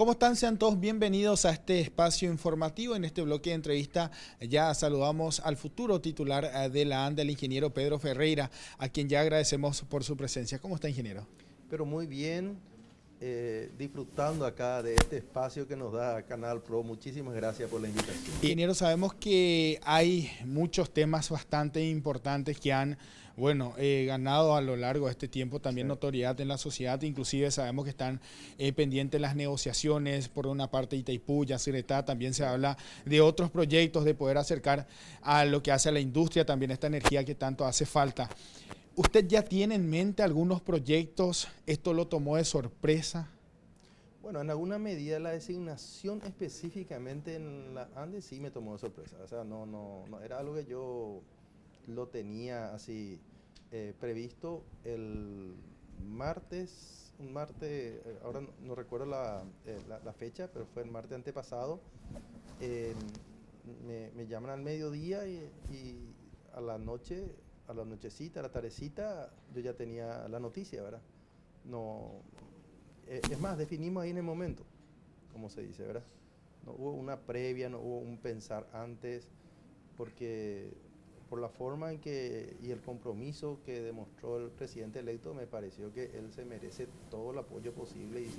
¿Cómo están? Sean todos bienvenidos a este espacio informativo. En este bloque de entrevista ya saludamos al futuro titular de la ANDE, el ingeniero Pedro Ferreira, a quien ya agradecemos por su presencia. ¿Cómo está, ingeniero? Pero muy bien, disfrutando acá de este espacio que nos da Canal Pro. Muchísimas gracias por la invitación. Ingeniero, sabemos que hay muchos temas bastante importantes que han, ganado a lo largo de este tiempo también notoriedad en la sociedad. Inclusive sabemos que están pendientes las negociaciones por una parte Itaipú, Yacyretá. También se habla de otros proyectos de poder acercar a lo que hace a la industria también esta energía que tanto hace falta. ¿Usted ya tiene en mente algunos proyectos? ¿Esto lo tomó de sorpresa? Bueno, en alguna medida la designación específicamente en la Andes sí me tomó de sorpresa. O sea, no era algo que yo lo tenía así previsto el martes, un martes, ahora no recuerdo la fecha, pero fue el martes antepasado. eh, me llaman al mediodía y a la noche, a la nochecita, a la tardecita, yo ya tenía la noticia, ¿verdad? No, es más, definimos ahí en el momento, como se dice, ¿verdad? No hubo una previa, no hubo un pensar antes, porque por la forma en que y el compromiso que demostró el presidente electo, me pareció que él se merece todo el apoyo posible y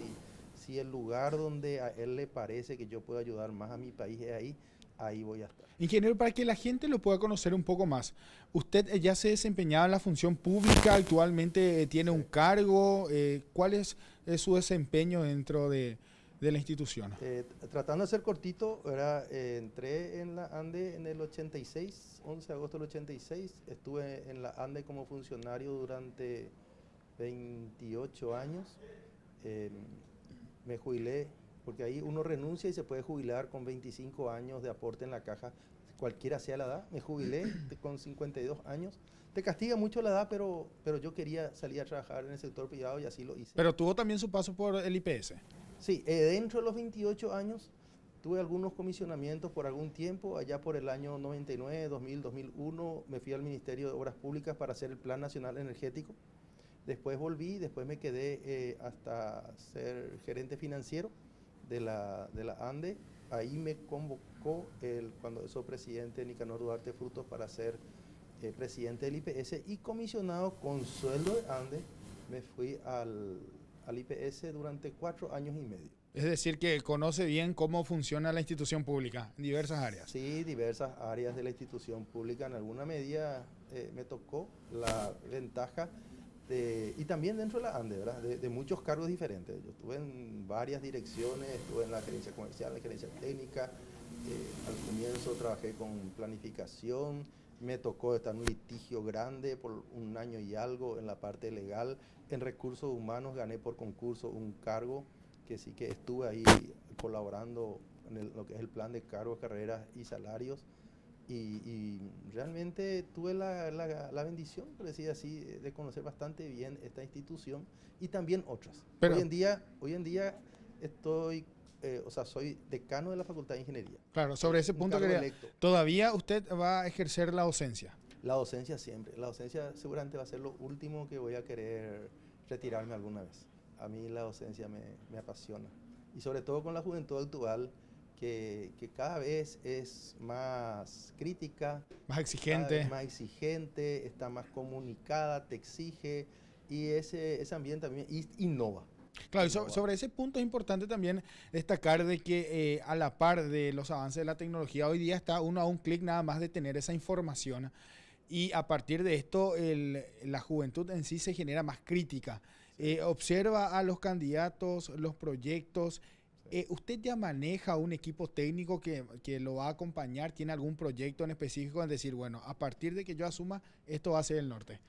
si el lugar donde a él le parece que yo puedo ayudar más a mi país es ahí, ahí voy a estar. Ingeniero, para que la gente lo pueda conocer un poco más, usted ya se desempeñaba en la función pública, actualmente tiene Sí. un cargo. ¿Cuál es su desempeño dentro de la institución? Tratando de ser cortito, entré en la ANDE en el 86, 11 de agosto del 86, estuve en la ANDE como funcionario durante 28 años, eh, me jubilé, porque ahí uno renuncia y se puede jubilar con 25 años de aporte en la caja, cualquiera sea la edad, me jubilé con 52 años. Te castiga mucho la edad, pero yo quería salir a trabajar en el sector privado y así lo hice. Pero tuvo también su paso por el IPS. Sí, dentro de los 28 años tuve algunos comisionamientos por algún tiempo. Allá por el año 99, 2000, 2001 me fui al Ministerio de Obras Públicas para hacer el Plan Nacional Energético. Después volví, después me quedé hasta ser gerente financiero de la ANDE. Ahí me convocó cuando eso presidente Nicanor Duarte Frutos para ser presidente del IPS y comisionado con sueldo de ANDE me fui al IPS durante 4 años y medio. Es decir, que conoce bien cómo funciona la institución pública en diversas áreas. Sí, diversas áreas de la institución pública. En alguna medida me tocó la ventaja y también dentro de la ANDE, ¿verdad? De muchos cargos diferentes. Yo estuve en varias direcciones, estuve en la gerencia comercial, la gerencia técnica. Al comienzo trabajé con planificación. Me tocó estar en un litigio grande por 1 año y algo en la parte legal. En recursos humanos gané por concurso un cargo que sí que estuve ahí colaborando en lo que es el plan de cargos, carreras y salarios. Y realmente tuve la bendición, por decir así, de conocer bastante bien esta institución y también otras. Pero, Hoy en día estoy, soy decano de la Facultad de Ingeniería. claro, sobre ese Un punto cargo quería, electo. ¿todavía usted va a ejercer la docencia? La docencia siempre. La docencia seguramente va a ser lo último que voy a querer retirarme alguna vez. A mí la docencia me apasiona. Y sobre todo con la juventud actual, que cada vez es más crítica, Más cada vez exigente. más exigente, está más comunicada, te exige y ese ambiente también innova. Claro, y innova. sobre ese punto es importante también destacar de que a la par de los avances de la tecnología, hoy día está uno a un clic nada más de tener esa información. Y a partir de esto, la juventud en sí se genera más crítica. Sí. Observa a los candidatos, los proyectos. Sí. ¿Usted ya maneja un equipo técnico que lo va a acompañar? ¿Tiene algún proyecto en específico en decir, bueno, a partir de que yo asuma, esto va a ser el norte?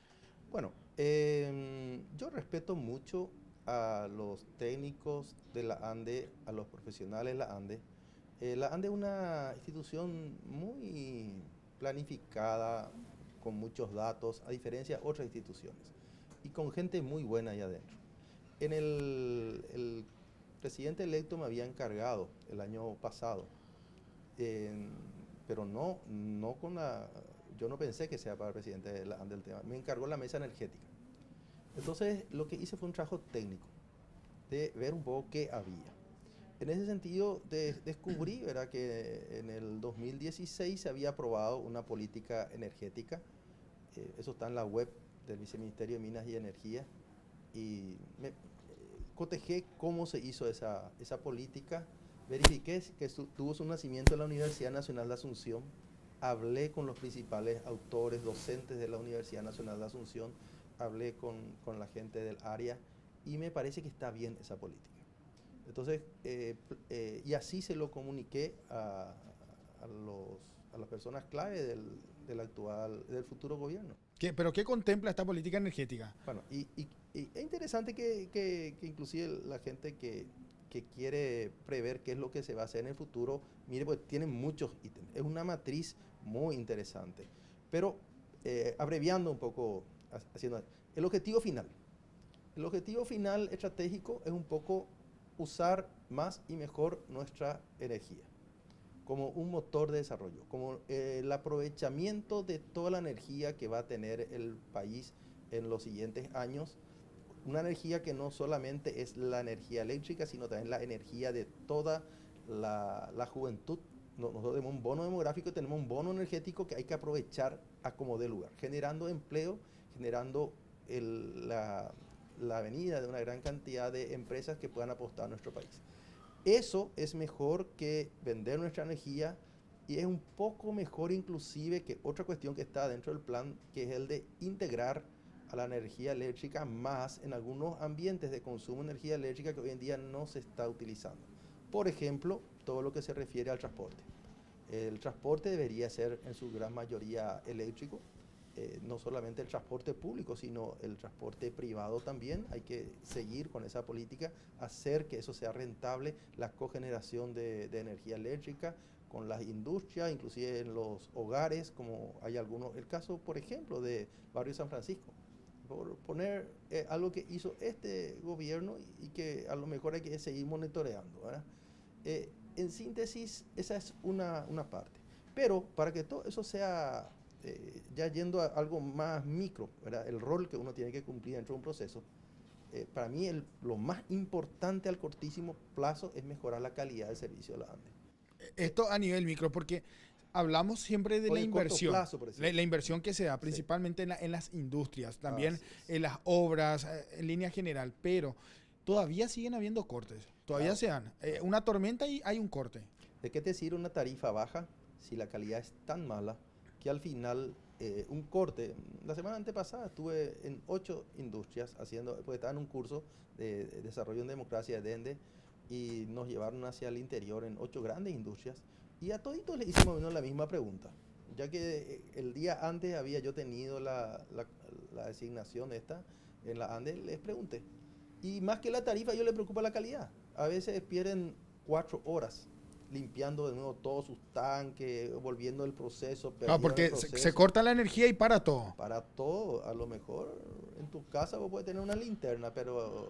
Bueno, yo respeto mucho a los técnicos de la ANDE, a los profesionales de la ANDE. La ANDE es una institución muy planificada, con muchos datos, a diferencia de otras instituciones, y con gente muy buena ahí adentro. El presidente electo me había encargado el año pasado, eh, pero no con la... Yo no pensé que sea para el presidente de la ANDE el tema. Me encargó la mesa energética. Entonces, lo que hice fue un trabajo técnico, de ver un poco qué había. en ese sentido descubrí, ¿verdad?, que en el 2016 se había aprobado una política energética. Eso está en la web del Viceministerio de Minas y Energía. Y cotejé cómo se hizo esa política. Verifiqué que tuvo su nacimiento en la Universidad Nacional de Asunción. Hablé con los principales autores, docentes de la Universidad Nacional de Asunción. Hablé con la gente del área y me parece que está bien esa política. Entonces, y así se lo comuniqué a las personas clave del futuro gobierno. ¿Pero qué contempla esta política energética? Bueno, y es interesante que inclusive la gente que quiere prever qué es lo que se va a hacer en el futuro, mire, pues tiene muchos ítems. Es una matriz muy interesante. Pero abreviando un poco, haciendo el objetivo final. El objetivo final estratégico es un poco usar más y mejor nuestra energía como un motor de desarrollo, como el aprovechamiento de toda la energía que va a tener el país en los siguientes años. Una energía que no solamente es la energía eléctrica, sino también la energía de toda la juventud. Nosotros tenemos un bono demográfico, tenemos un bono energético que hay que aprovechar a como dé lugar, generando empleo, generando la venida de una gran cantidad de empresas que puedan apostar a nuestro país. Eso es mejor que vender nuestra energía y es un poco mejor inclusive que otra cuestión que está dentro del plan, que es el de integrar a la energía eléctrica más en algunos ambientes de consumo de energía eléctrica que hoy en día no se está utilizando. Por ejemplo, todo lo que se refiere al transporte. El transporte debería ser en su gran mayoría eléctrico. No solamente el transporte público, sino el transporte privado también. Hay que seguir con esa política, hacer que eso sea rentable, la cogeneración de energía eléctrica con las industrias, inclusive en los hogares, como hay algunos, el caso, por ejemplo, de Barrio San Francisco. Por poner algo que hizo este gobierno y que a lo mejor hay que seguir monitoreando, ¿verdad? En síntesis, esa es una parte. Pero para que todo eso sea... ya yendo a algo más micro, ¿verdad?, el rol que uno tiene que cumplir dentro de un proceso, para mí lo más importante al cortísimo plazo es mejorar la calidad del servicio de la ANDE. Esto a nivel micro, porque hablamos siempre de la inversión, plazo, la inversión que se da principalmente en las industrias, también en las obras, en línea general, pero todavía siguen habiendo cortes, todavía se dan. Una tormenta y hay un corte. ¿De qué te sirve una tarifa baja si la calidad es tan mala que al final un corte? La semana antepasada estuve en 8 industrias porque estaba en un curso de desarrollo en democracia de ENDE y nos llevaron hacia el interior en 8 grandes industrias y a toditos les hicimos la misma pregunta, ya que el día antes había yo tenido la designación esta en la ANDE. Les pregunté, y más que la tarifa, yo les preocupa la calidad. A veces pierden 4 horas limpiando de nuevo todos sus tanques, volviendo el proceso. Porque se corta la energía y para todo. Para todo. A lo mejor en tu casa vos puedes tener una linterna,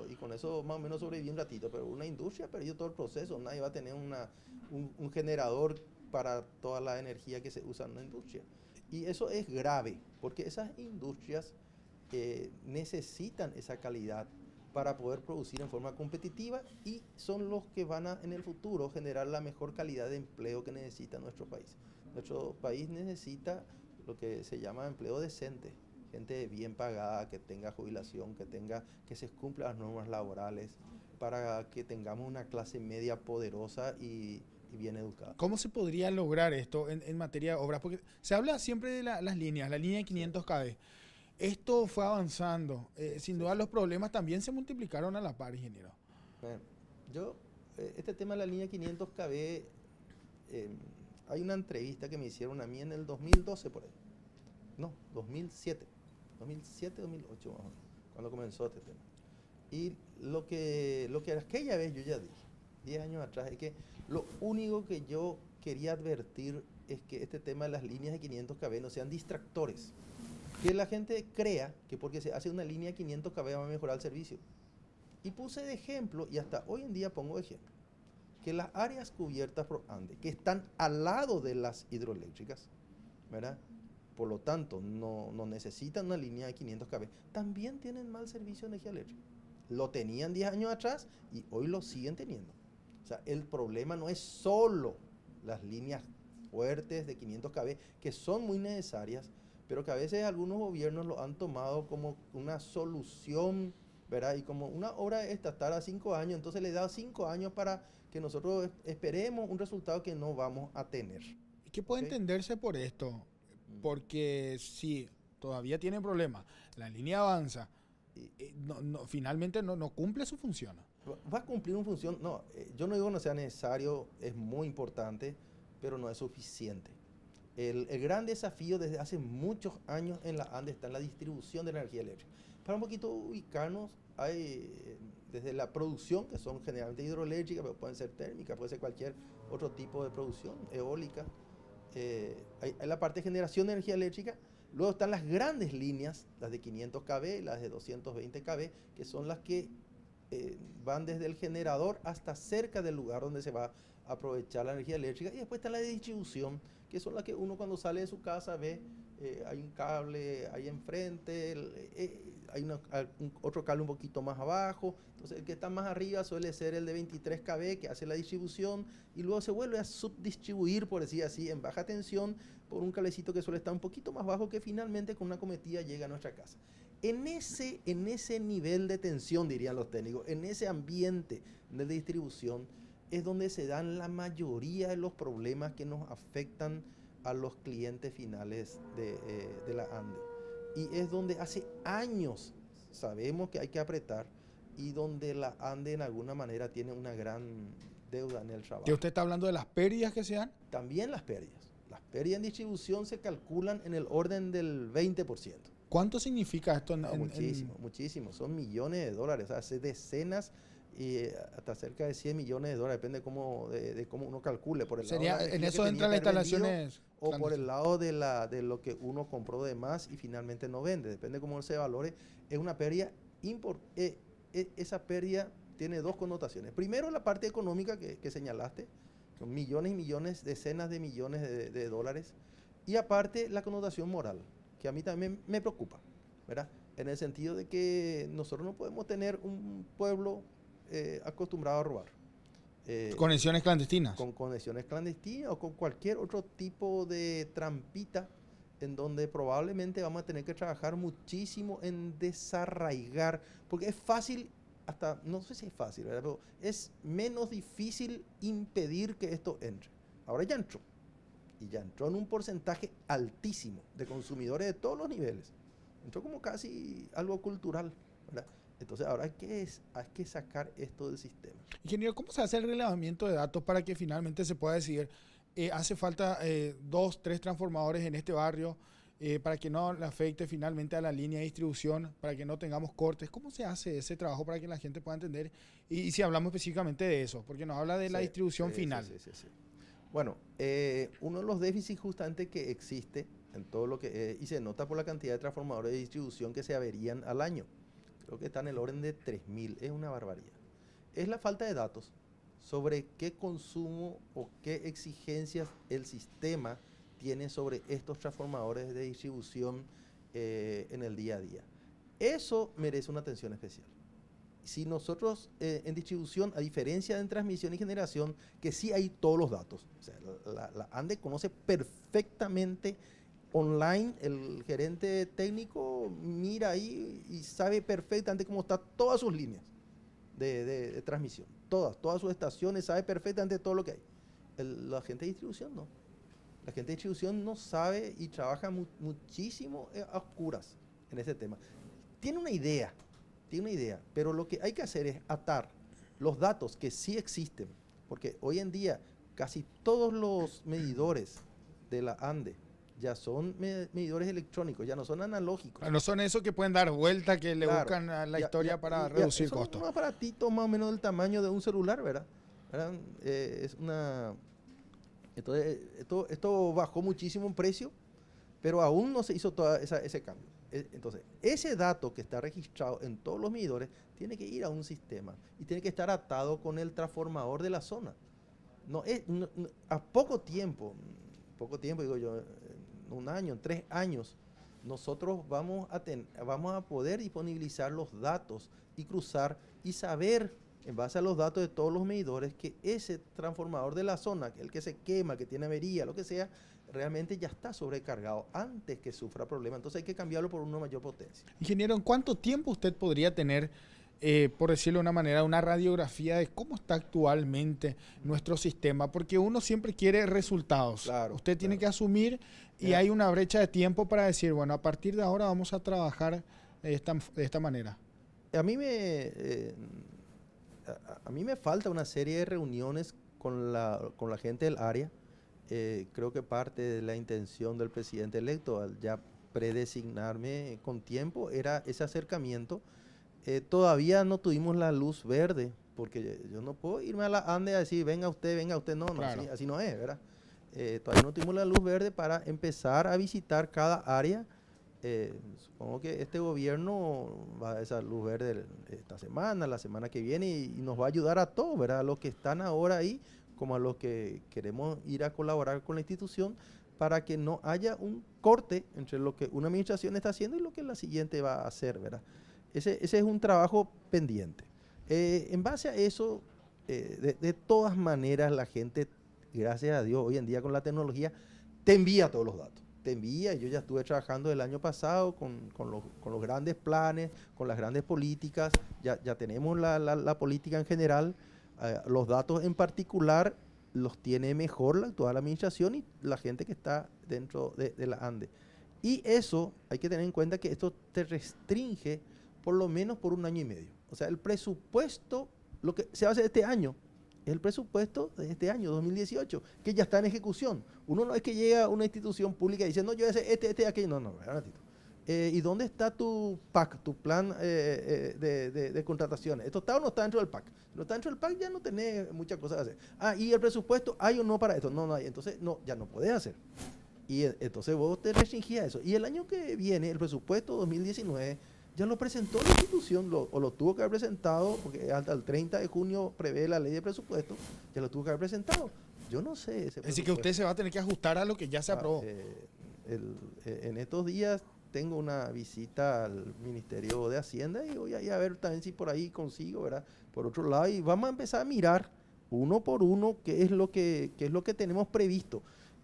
y con eso más o menos sobrevivir un ratito, pero una industria perdió todo el proceso. Nadie va a tener un generador para toda la energía que se usa en una industria. Y eso es grave, porque esas industrias necesitan esa calidad para poder producir en forma competitiva y son los que van a en el futuro generar la mejor calidad de empleo que necesita nuestro país. Nuestro país necesita lo que se llama empleo decente, gente bien pagada, que tenga jubilación, que se cumplan las normas laborales, para que tengamos una clase media poderosa y bien educada. ¿Cómo se podría lograr esto en materia de obras? Porque se habla siempre de las líneas, la línea de 500 kV. Esto fue avanzando. Sin duda los problemas también se multiplicaron a la par, ingeniero. Este tema de la línea 500 kV, hay una entrevista que me hicieron a mí en el 2012 por ahí. No, 2007. 2007, 2008 más o menos, cuando comenzó este tema. Y lo que aquella vez yo ya dije, 10 años atrás, es que lo único que yo quería advertir es que este tema de las líneas de 500 kV no sean distractores. Que la gente crea que porque se hace una línea de 500 kV va a mejorar el servicio. Y puse de ejemplo, y hasta hoy en día pongo de ejemplo, que las áreas cubiertas por ANDE, que están al lado de las hidroeléctricas, ¿verdad?, por lo tanto no necesitan una línea de 500 kV, también tienen mal servicio de energía eléctrica. Lo tenían 10 años atrás y hoy lo siguen teniendo. O sea, el problema no es solo las líneas fuertes de 500 kV, que son muy necesarias, pero que a veces algunos gobiernos lo han tomado como una solución, ¿verdad? Y como una obra estatal a 5 años, entonces le da 5 años para que nosotros esperemos un resultado que no vamos a tener. ¿Qué puede ¿Ok? entenderse por esto? Porque si todavía tiene problemas, la línea avanza, finalmente no cumple su función. Va a cumplir una función, no, yo no digo no sea necesario, es muy importante, pero no es suficiente. El gran desafío desde hace muchos años en la ANDE está en la distribución de la energía eléctrica. Para un poquito ubicarnos, hay desde la producción, que son generalmente hidroeléctricas, pero pueden ser térmicas, puede ser cualquier otro tipo de producción, eólica. Hay la parte de generación de energía eléctrica. Luego están las grandes líneas, las de 500 kV, las de 220 kV, que son las que van desde el generador hasta cerca del lugar donde se va a aprovechar la energía eléctrica. Y después está la de distribución, que son las que uno cuando sale de su casa ve, hay un cable ahí enfrente, hay otro cable un poquito más abajo. Entonces el que está más arriba suele ser el de 23 kV que hace la distribución y luego se vuelve a subdistribuir, por decir así, en baja tensión por un cablecito que suele estar un poquito más bajo, que finalmente con una cometida llega a nuestra casa. En ese nivel de tensión, dirían los técnicos, en ese ambiente de distribución, es donde se dan la mayoría de los problemas que nos afectan a los clientes finales de la ANDE. Y es donde hace años sabemos que hay que apretar y donde la ANDE en alguna manera tiene una gran deuda en el trabajo. ¿Que usted está hablando de las pérdidas que se dan? También las pérdidas. Las pérdidas en distribución se calculan en el orden del 20%. ¿Cuánto significa esto? Muchísimo, muchísimo. Son millones de dólares, o sea, hace decenas y hasta cerca de 100 millones de dólares, depende de cómo uno calcule. Por el Sería, lado de en eso entran las instalaciones o por el lado de lo que uno compró de más y finalmente no vende, depende de cómo se valore. Es una pérdida esa pérdida tiene dos connotaciones. Primero, la parte económica que señalaste, son millones y millones, decenas de millones de dólares. Y aparte, la connotación moral, que a mí también me preocupa, ¿verdad? En el sentido de que nosotros no podemos tener un pueblo acostumbrado a robar. Conexiones clandestinas. Con conexiones clandestinas o con cualquier otro tipo de trampita en donde probablemente vamos a tener que trabajar muchísimo en desarraigar, porque es fácil, hasta, no sé si es fácil, ¿verdad? Pero es menos difícil impedir que esto entre. Ahora ya entró, y ya entró en un porcentaje altísimo de consumidores de todos los niveles. Entró como casi algo cultural, ¿verdad? Entonces ahora hay que sacar esto del sistema. Ingeniero, ¿cómo se hace el relevamiento de datos para que finalmente se pueda decidir, hace falta 2, 3 transformadores en este barrio para que no le afecte finalmente a la línea de distribución, para que no tengamos cortes? ¿Cómo se hace ese trabajo para que la gente pueda entender? Y si hablamos específicamente de eso, porque nos habla de la distribución final. Sí. Bueno, uno de los déficits justamente que existe en todo lo que y se nota por la cantidad de transformadores de distribución que se averían al año. Creo que está en el orden de 3.000, es una barbaridad. Es la falta de datos sobre qué consumo o qué exigencias el sistema tiene sobre estos transformadores de distribución en el día a día. Eso merece una atención especial. Si nosotros en distribución, a diferencia de en transmisión y generación, que sí hay todos los datos, o sea, la ANDE conoce perfectamente online, el gerente técnico mira ahí y sabe perfectamente cómo están todas sus líneas de transmisión, todas sus estaciones, sabe perfectamente todo lo que hay. La gente de distribución no. La gente de distribución no sabe y trabaja muchísimo a oscuras en ese tema. Tiene una idea, pero lo que hay que hacer es atar los datos que sí existen, porque hoy en día casi todos los medidores de la ANDE ya son medidores electrónicos, ya no son analógicos. No son esos que pueden dar vuelta, que le buscan a la historia para reducir costos. Son un aparatito más o menos del tamaño de un celular, ¿verdad? Entonces, esto bajó muchísimo en precio, pero aún no se hizo todo ese cambio. Entonces, ese dato que está registrado en todos los medidores tiene que ir a un sistema y tiene que estar atado con el transformador de la zona. A poco tiempo, digo yo, un año, en 3 años, nosotros vamos a poder disponibilizar los datos y cruzar y saber en base a los datos de todos los medidores, que ese transformador de la zona, el que se quema, que tiene avería, lo que sea, realmente ya está sobrecargado antes que sufra problemas. Entonces hay que cambiarlo por una mayor potencia. Ingeniero, ¿en cuánto tiempo usted podría tener, por decirlo de una manera, una radiografía de cómo está actualmente nuestro sistema? Porque uno siempre quiere resultados. Claro, Usted tiene claro. que asumir y hay una brecha de tiempo para decir, bueno, a partir de ahora vamos a trabajar de esta manera. A mí a mí me falta una serie de reuniones con la gente del área. Creo que parte de la intención del presidente electo al ya predesignarme con tiempo era ese acercamiento. Todavía no tuvimos la luz verde, porque yo no puedo irme a la ANDE a decir, venga usted, no, Claro. así no es, ¿verdad? Todavía no tuvimos la luz verde para empezar a visitar cada área. Supongo que este gobierno va a dar esa luz verde esta semana, la semana que viene, y nos va a ayudar a todos, ¿verdad? A los que están ahora ahí, como a los que queremos ir a colaborar con la institución, para que no haya un corte entre lo que una administración está haciendo y lo que la siguiente va a hacer, ¿verdad? Ese es un trabajo pendiente. En base a eso, de todas maneras, la gente, gracias a Dios, hoy en día con la tecnología, te envía todos los datos. Te envía, y yo ya estuve trabajando el año pasado con los grandes planes, con las grandes políticas, ya tenemos la política en general, los datos en particular los tiene mejor toda la administración y la gente que está dentro de la ANDE. Y eso, hay que tener en cuenta que esto te restringe por lo menos por 1 año y medio. O sea, el presupuesto, lo que se va a hacer este año, es el presupuesto de este año, 2018, que ya está en ejecución. Uno no es que llega a una institución pública y dice, no, yo voy a hacer aquello. No, un ratito. ¿Y dónde está tu PAC, tu plan de contrataciones? ¿Esto está o no está dentro del PAC? Si no está dentro del PAC, ya no tenés muchas cosas que hacer. ¿Y el presupuesto hay o no para esto? No, no hay. Entonces, no, ya no podés hacer. Y entonces vos te restringías eso. Y el año que viene, el presupuesto 2019, ya lo presentó la institución, o lo tuvo que haber presentado, porque hasta el 30 de junio prevé la ley de presupuesto, ya lo tuvo que haber presentado. Yo no sé. Es decir, que usted se va a tener que ajustar a lo que ya se aprobó. En estos días tengo una visita al Ministerio de Hacienda y voy a ir a ver también si por ahí consigo, ¿verdad? Por otro lado, y vamos a empezar a mirar uno por uno qué es lo que tenemos previsto.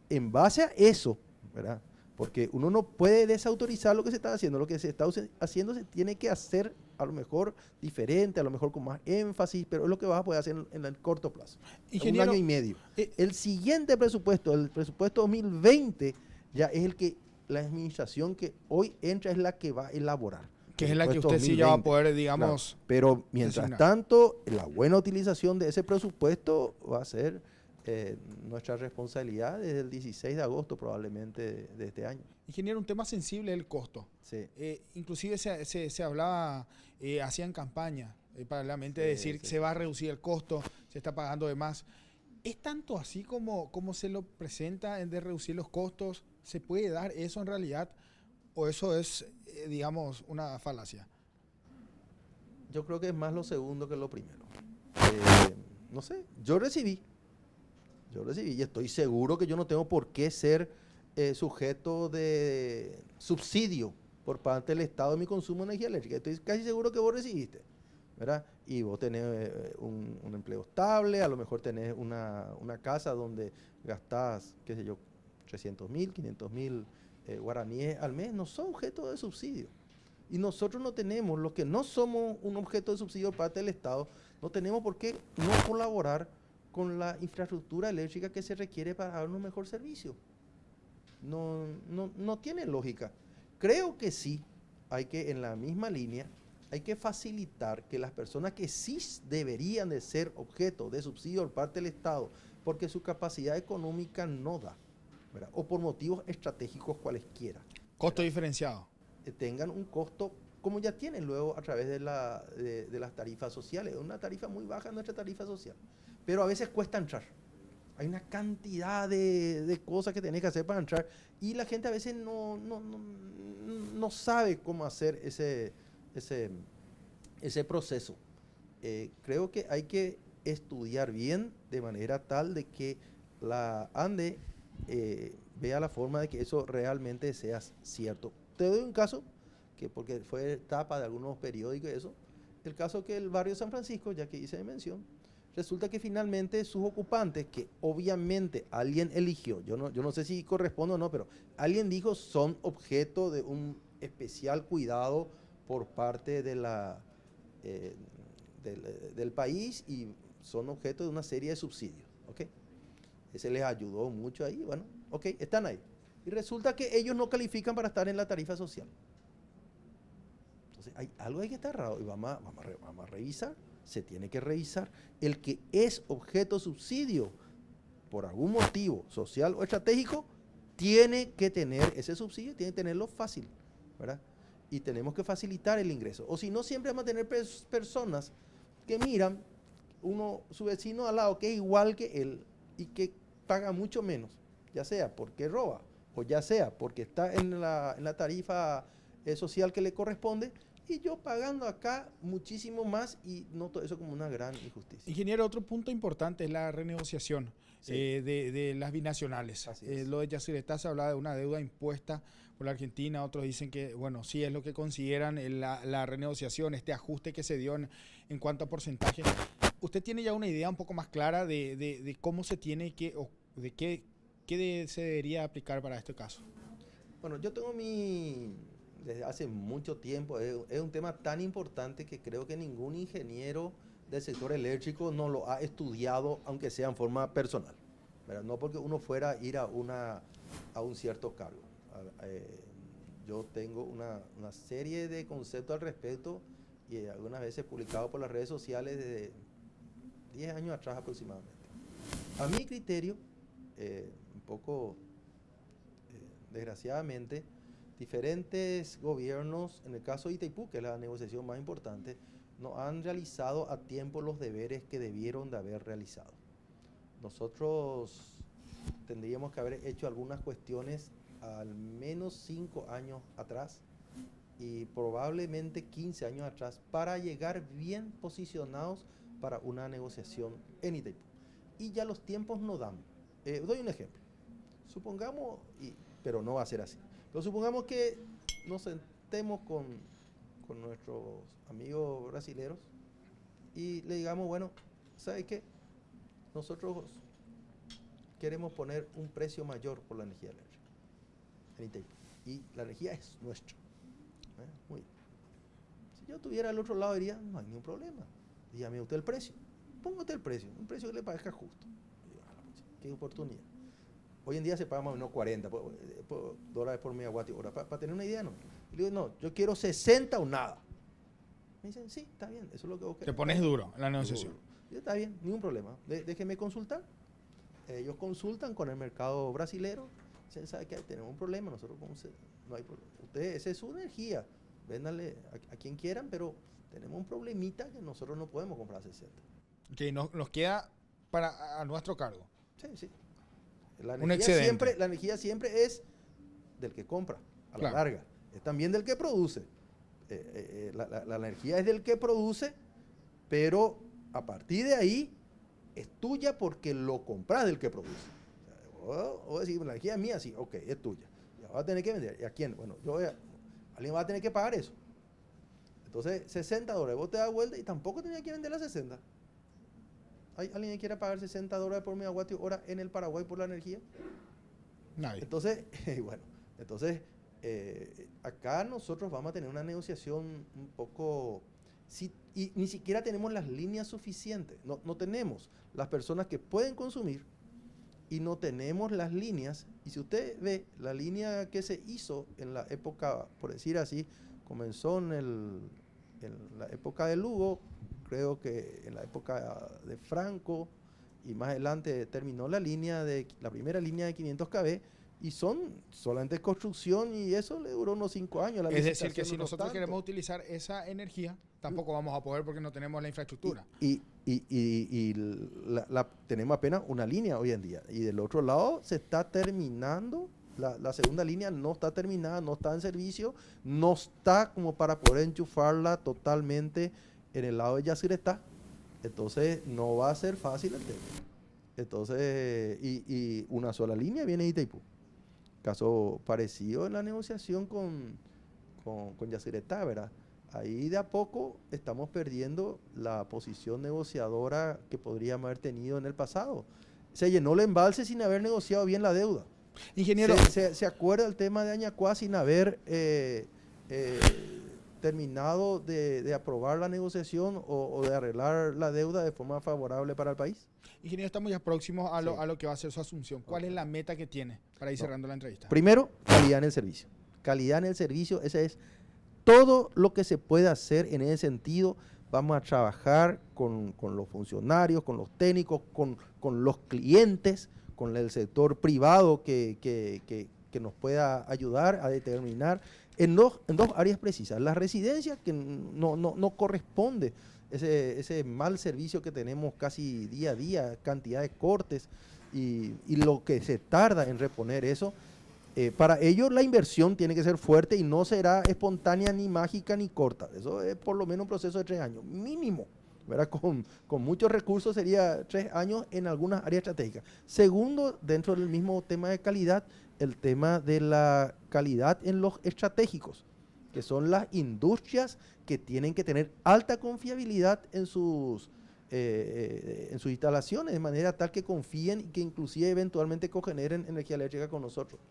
En base a eso, ¿verdad? Porque uno no puede desautorizar lo que se está haciendo. Lo que se está haciendo se tiene que hacer a lo mejor diferente, a lo mejor con más énfasis, pero es lo que vas a poder hacer en el corto plazo. Ingeniero, 1 año y medio. El siguiente presupuesto, el presupuesto 2020, ya es el que la administración que hoy entra es la que va a elaborar. Que es la que usted sí ya va a poder, digamos... Claro, pero mientras tanto, la buena utilización de ese presupuesto va a ser nuestra responsabilidad desde el 16 de agosto probablemente de este año. Ingeniero, un tema sensible es el costo. Sí. Inclusive se hablaba, hacían campaña paralelamente de decir que se va a reducir el costo, se está pagando de más. ¿Es tanto así como se lo presenta de reducir los costos? ¿Se puede dar eso en realidad? ¿O eso es, digamos, una falacia? Yo creo que es más lo segundo que lo primero. No sé, yo recibí y estoy seguro que yo no tengo por qué ser sujeto de subsidio por parte del Estado de mi consumo de energía eléctrica. Estoy casi seguro que vos recibiste, ¿verdad? Y vos tenés un empleo estable, a lo mejor tenés una casa donde gastás, qué sé yo, 300.000, 500.000 guaraníes al mes, no son objeto de subsidio. Y nosotros no tenemos, los que no somos un objeto de subsidio por parte del Estado, no tenemos por qué no colaborar con la infraestructura eléctrica que se requiere para dar un mejor servicio. No tiene lógica. Creo que sí, hay que, en la misma línea, hay que facilitar que las personas que sí deberían de ser objeto de subsidio por parte del Estado, porque su capacidad económica no da, ¿verdad? O por motivos estratégicos cualesquiera. Costo diferenciado. Tengan un costo como ya tienen luego a través de las tarifas sociales. Una tarifa muy baja nuestra tarifa social, pero a veces cuesta entrar. Hay una cantidad de cosas que tenés que hacer para entrar y la gente a veces no sabe cómo hacer ese proceso. Creo que hay que estudiar bien de manera tal de que la ANDE vea la forma de que eso realmente sea cierto. Te doy un caso, que porque fue tapa de algunos periódicos y eso, el caso que el barrio San Francisco, ya que hice mención, resulta que finalmente sus ocupantes, que obviamente alguien eligió, yo no sé si corresponde o no, pero alguien dijo son objeto de un especial cuidado por parte de del país y son objeto de una serie de subsidios. ¿Ok? Ese les ayudó mucho ahí, bueno, ok, están ahí. Y resulta que ellos no califican para estar en la tarifa social. Entonces, algo hay que estar raro y vamos a revisar, se tiene que revisar. El que es objeto de subsidio, por algún motivo social o estratégico, tiene que tener ese subsidio, tiene que tenerlo fácil, ¿verdad? Y tenemos que facilitar el ingreso. O si no, siempre vamos a tener personas que miran su vecino al lado, que es igual que él y que paga mucho menos, ya sea porque roba o ya sea porque está en la tarifa social que le corresponde, y yo pagando acá muchísimo más, y noto eso como una gran injusticia. Ingeniero, otro punto importante es la renegociación Sí. de las binacionales. Así es. Lo de Yacyretá se habla de una deuda impuesta por la Argentina, otros dicen que, bueno, sí es lo que consideran la renegociación, este ajuste que se dio en cuanto a porcentaje. ¿Usted tiene ya una idea un poco más clara de cómo se tiene que, o de qué se debería aplicar para este caso? Bueno, yo tengo desde hace mucho tiempo, es un tema tan importante que creo que ningún ingeniero del sector eléctrico no lo ha estudiado, aunque sea en forma personal, ¿verdad? No porque uno fuera a ir a un cierto cargo. Yo tengo una serie de conceptos al respecto y algunas veces publicado por las redes sociales desde 10 años atrás aproximadamente. A mi criterio, un poco desgraciadamente, diferentes gobiernos, en el caso de Itaipú, que es la negociación más importante, no han realizado a tiempo los deberes que debieron de haber realizado. Nosotros tendríamos que haber hecho algunas cuestiones al menos 5 años atrás y probablemente 15 años atrás para llegar bien posicionados para una negociación en Itaipú. Y ya los tiempos no dan. Doy un ejemplo. Supongamos, pero no va a ser así, pero supongamos que nos sentemos con nuestros amigos brasileros y le digamos, bueno, ¿sabe qué? Nosotros queremos poner un precio mayor por la energía eléctrica en Itaipú y la energía es nuestra. Muy bien. Si yo estuviera al otro lado diría, no hay ningún problema, dígame usted el precio, ponga usted el precio, un precio que le parezca justo. Qué oportunidad. Hoy en día se paga más o menos 40 dólares por megawatt hora. Para tener una idea, no. Y le digo, no, yo quiero 60 o nada. Me dicen, sí, está bien, eso es lo que vos querés. Te pones duro en la negociación. Digo, está bien, ningún problema. Déjeme consultar. Ellos consultan con el mercado brasilero. Dicen, ¿sabe qué? Tenemos un problema, nosotros no hay problema. Ustedes, esa es su energía. Véndanle a quien quieran, pero tenemos un problemita que nosotros no podemos comprar 60. Que nos queda a nuestro cargo. Sí, sí. Un excedente. La energía siempre es del que compra, a la larga. Es también del que produce. La energía es del que produce, pero a partir de ahí es tuya porque lo compras del que produce. O decir, la energía es mía, sí, ok, es tuya. Y ahora va a tener que vender. ¿Y a quién? Bueno, alguien va a tener que pagar eso. Entonces, 60 dólares, vos te das vuelta y tampoco tenía que vender las 60. ¿Hay alguien que quiera pagar 60 dólares por megawatt hora en el Paraguay por la energía? Nadie. Entonces, bueno, acá nosotros vamos a tener una negociación un poco, y ni siquiera tenemos las líneas suficientes, no tenemos las personas que pueden consumir y no tenemos las líneas. Y si usted ve la línea que se hizo en la época, por decir así, comenzó en la época de Lugo, creo que en la época de Franco, y más adelante terminó la primera línea de 500 kV, y son solamente construcción, y eso le duró unos 5 años. Es decir, que si nosotros queremos utilizar esa energía, tampoco vamos a poder porque no tenemos la infraestructura. Tenemos apenas una línea hoy en día, y del otro lado se está terminando. La segunda línea no está terminada, no está en servicio, no está como para poder enchufarla totalmente en el lado de Yacyretá. Entonces no va a ser fácil el tema. Entonces, y una sola línea viene de Itaipú. Caso parecido en la negociación con Yacyretá, ¿verdad? ahí de a poco estamos perdiendo la posición negociadora que podríamos haber tenido en el pasado. Se llenó el embalse sin haber negociado bien la deuda. Ingeniero, Se acuerda el tema de Añacuá sin haber terminado de aprobar la negociación o de arreglar la deuda de forma favorable para el país. ingeniero, estamos ya próximos a Sí. lo que va a ser su asunción. ¿Cuál es la meta que tiene para ir cerrando la entrevista? Primero, calidad en el servicio. Calidad en el servicio, ese es todo lo que se puede hacer en ese sentido. Vamos a trabajar con los funcionarios, con los técnicos, con los clientes, con el sector privado que nos pueda ayudar a determinar en dos áreas precisas. La residencia, que no corresponde ese mal servicio que tenemos casi día a día, cantidad de cortes y lo que se tarda en reponer eso. Para ello la inversión tiene que ser fuerte y no será espontánea, ni mágica, ni corta. Eso es por lo menos un proceso de 3 años, mínimo, ¿verdad? Con muchos recursos sería 3 años en algunas áreas estratégicas. Segundo, dentro del mismo tema de calidad, el tema de la calidad en los estratégicos, que son las industrias que tienen que tener alta confiabilidad en sus instalaciones, de manera tal que confíen y que inclusive eventualmente cogeneren energía eléctrica con nosotros.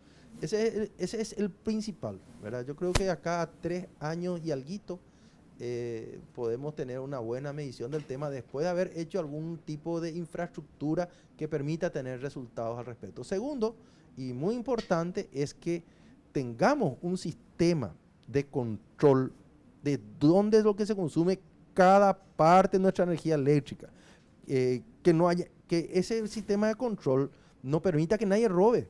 Ese es el principal, ¿verdad? Yo creo que acá a 3 años y alguito podemos tener una buena medición del tema después de haber hecho algún tipo de infraestructura que permita tener resultados al respecto. Segundo, y muy importante, es que tengamos un sistema de control de dónde es lo que se consume cada parte de nuestra energía eléctrica. Que ese sistema de control no permita que nadie robe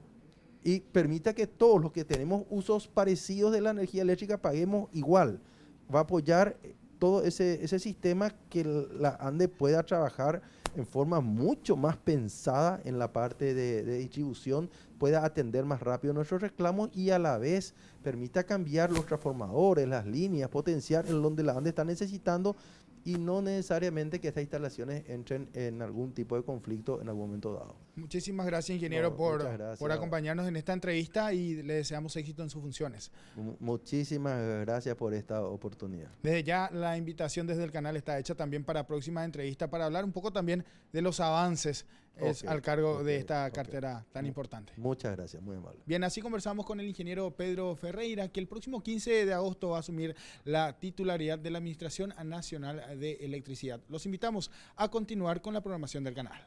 y permita que todos los que tenemos usos parecidos de la energía eléctrica paguemos igual. Va a apoyar todo ese sistema que la ANDE pueda trabajar en forma mucho más pensada en la parte de distribución, pueda atender más rápido nuestros reclamos y a la vez permita cambiar los transformadores, las líneas, potenciar en donde la ANDE está necesitando y no necesariamente que estas instalaciones entren en algún tipo de conflicto en algún momento dado. Muchísimas gracias, ingeniero, No, por gracias. acompañarnos en esta entrevista y le deseamos éxito en sus funciones. Muchísimas gracias por esta oportunidad. Desde ya la invitación desde el canal está hecha también para próximas entrevistas para hablar un poco también de los avances al cargo de esta cartera tan importante. Muchas gracias, muy amable. Bien, así conversamos con el ingeniero Pedro Ferreira, que el próximo 15 de agosto va a asumir la titularidad de la Administración Nacional de Electricidad. Los invitamos a continuar con la programación del canal.